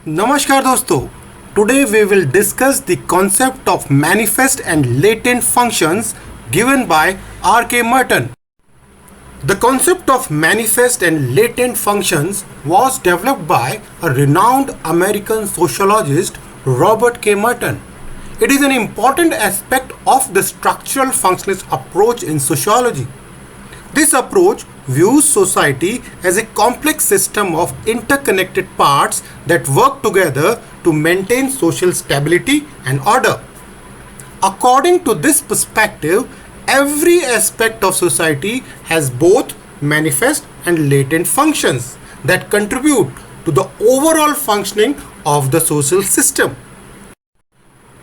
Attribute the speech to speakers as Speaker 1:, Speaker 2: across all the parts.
Speaker 1: Namaskar dosto. Today we will discuss the concept of manifest and latent functions given by K Merton. The concept of manifest and latent functions was developed by a renowned American sociologist Robert K Merton. It is an important aspect of the structural functionalist approach in sociology. This approach views society as a complex system of interconnected parts that work together to maintain social stability and order. According to this perspective, every aspect of society has both manifest and latent functions that contribute to the overall functioning of the social system.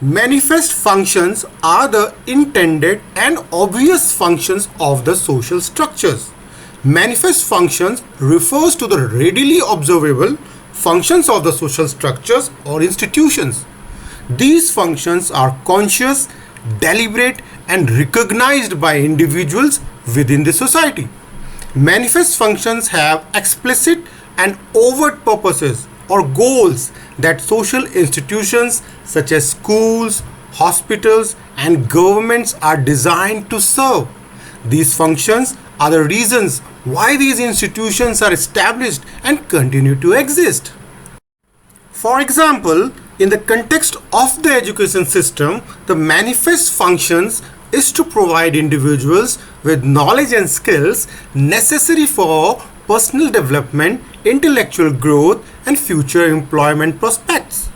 Speaker 1: Manifest functions are the intended and obvious functions of the social structures. Manifest functions refers to the readily observable functions of the social structures or institutions. These functions are conscious, deliberate, and recognized by individuals within the society. Manifest functions have explicit and overt purposes or goals that social institutions such as schools, hospitals, and governments are designed to serve. These functions are the reasons why these institutions are established and continue to exist. For example, in the context of the education system, the manifest functions is to provide individuals with knowledge and skills necessary for personal development, intellectual growth, and future employment prospects.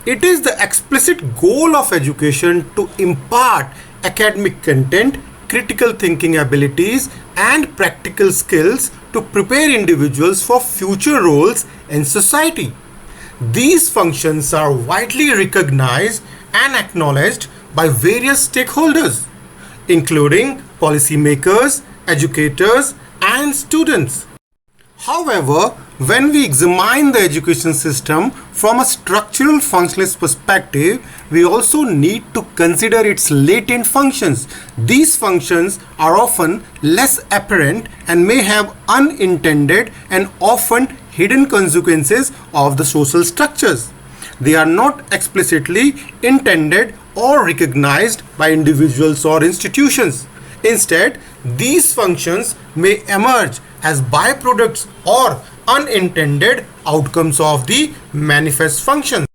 Speaker 1: It is the explicit goal of education to impart academic content, critical thinking abilities, and practical skills to prepare individuals for future roles in society. These functions are widely recognized and acknowledged by various stakeholders, including policymakers, educators, and students. However, when we examine the education system from a structural functionalist perspective, we also need to consider its latent functions. These functions are often less apparent and may have unintended and often hidden consequences of the social structures. They are not explicitly intended or recognized by individuals or institutions. Instead, these functions may emerge as byproducts or unintended outcomes of the manifest functions.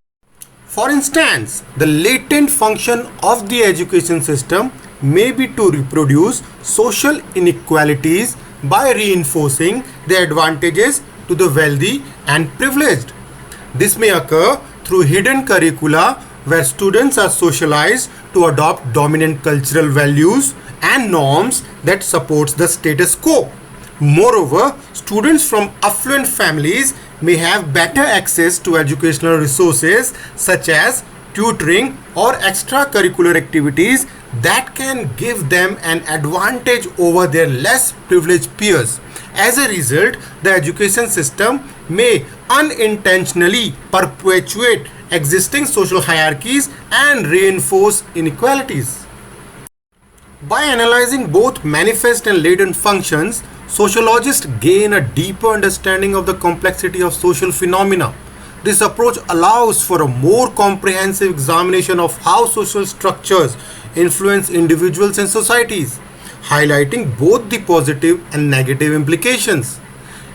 Speaker 1: For instance, the latent function of the education system may be to reproduce social inequalities by reinforcing the advantages to the wealthy and privileged. This may occur through hidden curricula where students are socialized to adopt dominant cultural values and norms that supports the status quo. Moreover, students from affluent families may have better access to educational resources such as tutoring or extracurricular activities that can give them an advantage over their less privileged peers. As a result, the education system may unintentionally perpetuate existing social hierarchies and reinforce inequalities. By analyzing both manifest and latent functions, sociologists gain a deeper understanding of the complexity of social phenomena. This approach allows for a more comprehensive examination of how social structures influence individuals and societies, highlighting both the positive and negative implications.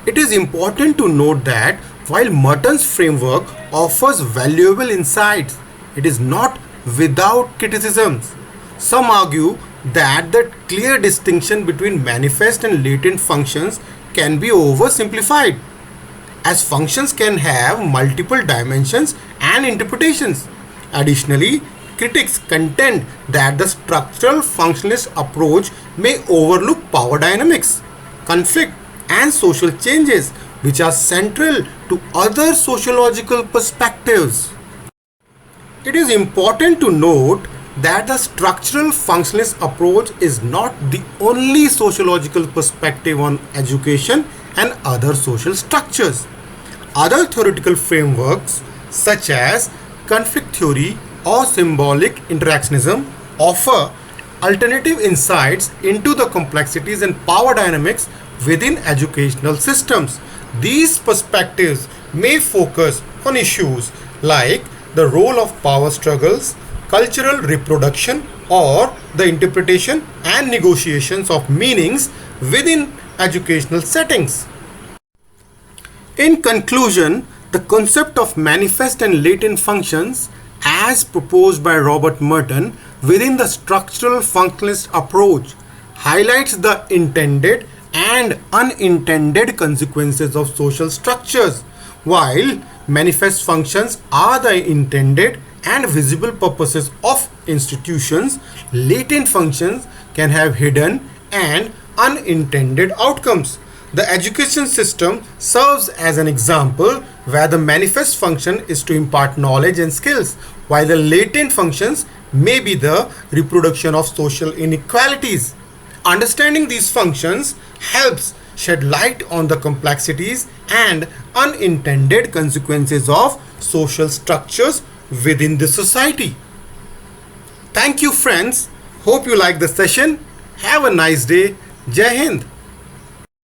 Speaker 1: It is important to note that while Merton's framework offers valuable insights, it is not without criticisms. Some argue that the clear distinction between manifest and latent functions can be oversimplified, as functions can have multiple dimensions and interpretations. Additionally, critics contend that the structural functionalist approach may overlook power dynamics, conflict, and social changes which are central to other sociological perspectives. It is important to note that the structural functionalist approach is not the only sociological perspective on education and other social structures. Other theoretical frameworks such as conflict theory or symbolic interactionism offer alternative insights into the complexities and power dynamics within educational systems. These perspectives may focus on issues like the role of power struggles, cultural reproduction, or the interpretation and negotiations of meanings within educational settings. In conclusion, the concept of manifest and latent functions, as proposed by Robert Merton within the structural functionalist approach, highlights the intended and unintended consequences of social structures. While manifest functions are the intended and visible purposes of institutions, latent functions can have hidden and unintended outcomes. The education system serves as an example where the manifest function is to impart knowledge and skills, while the latent functions may be the reproduction of social inequalities. Understanding these functions helps shed light on the complexities and unintended consequences of social structures within the society. Thank you, friends. Hope you like the session. Have a nice day. Jai Hind.